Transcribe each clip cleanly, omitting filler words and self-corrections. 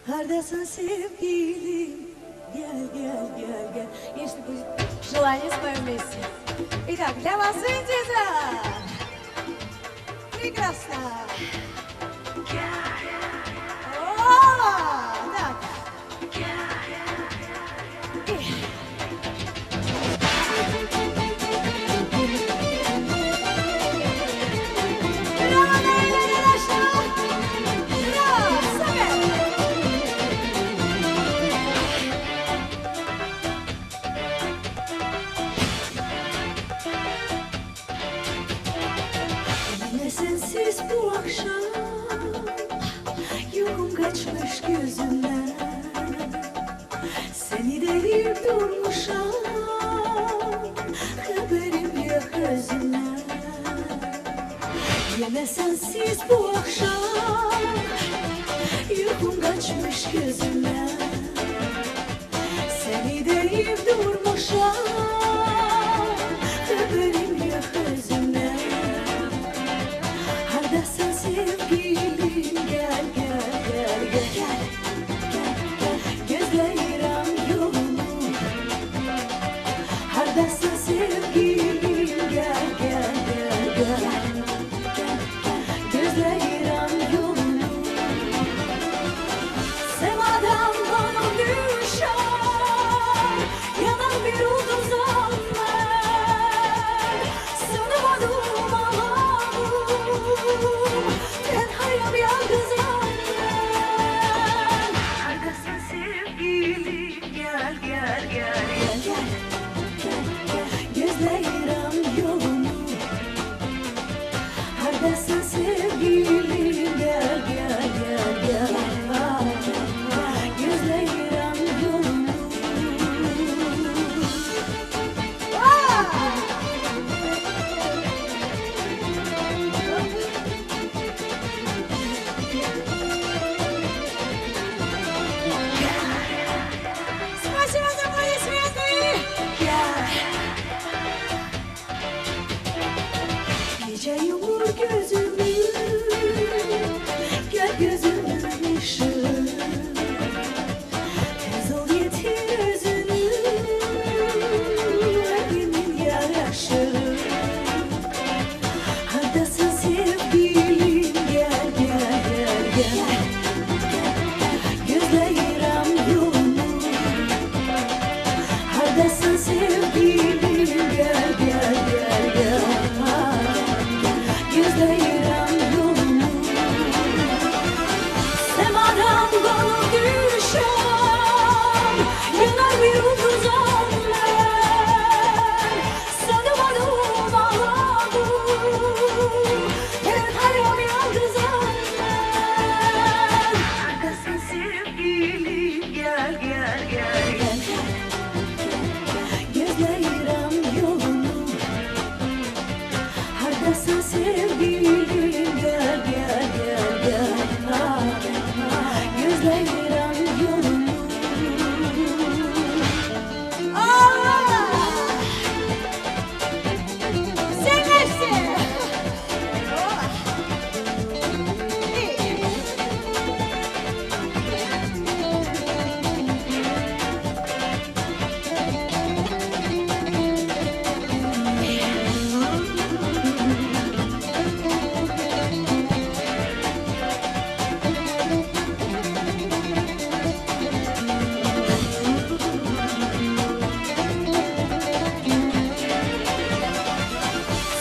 Neredesin sevgilim? Gel gel gel gel. Если будет желание, споем вместе. Итак, для вас Индия. Прекрасно. О, так. Браво, Наиля, наша. Браво, супер. Yine sensiz bu akşam yokum kaçmış gözümden. Seni delip durmuşam, haberim yok özünden. Yine sensiz bu akşam yokum kaçmış gözümden. Seni delip durmuşam, haberim yok özünden. Neredesin sevgilim? Gel gel gel gel gel. Gözlerim yolunu. Neredesin sevgilim? Gel gel gel gel. Gözlerim yolunu. Semadan bana düşer yanan bir ulduzum ben. Sınımadım ağladım, tenhayım yalnızım ben. Neredesin sevgilim? Gel gel gel gel gel. Gözlerim yolunu. Neredesin sevgilim? Gel gel gel gel. Gözlerim yolunu. Спасибо за аплодисменты! Gece yumur gözümü, gel gözümün ışığı. Tez ol yetir özünü, elimin yaraşı. Neredesin sevgilim? Gel gel gel gel. Gözlerim yolunu. Neredesin sevgilim? Gel gel gel gel. Gözlerim yolunu. Semadan bana düşer yanar bir ulduzum ben. Sanımadım ağladım, tenhayım yalnızım ben. Neredesin sevgilim? Gel gel gel gel. Gözlerim yolunu. Neredesin sevgilim? Gel gel gel gel. Gözlerim yolunu. Sevmezsin.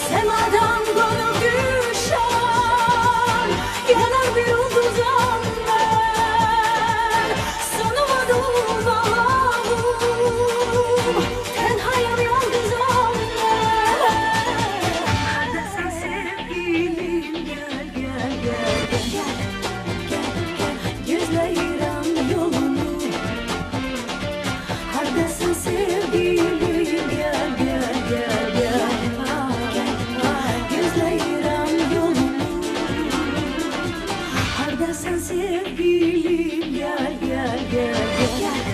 Semadan bana düşer yanar bir ulduzum ben. Sanımadım ağladım, tenhayım yalnızım ben. Neredesin sevgilim? Gel gel gel gel. Gözlerim yolunu. Neredesin sevgilim? Gel gel gel gel. Gözlerim yolunu. Neredesin sevgilim? Gel gel gel gel.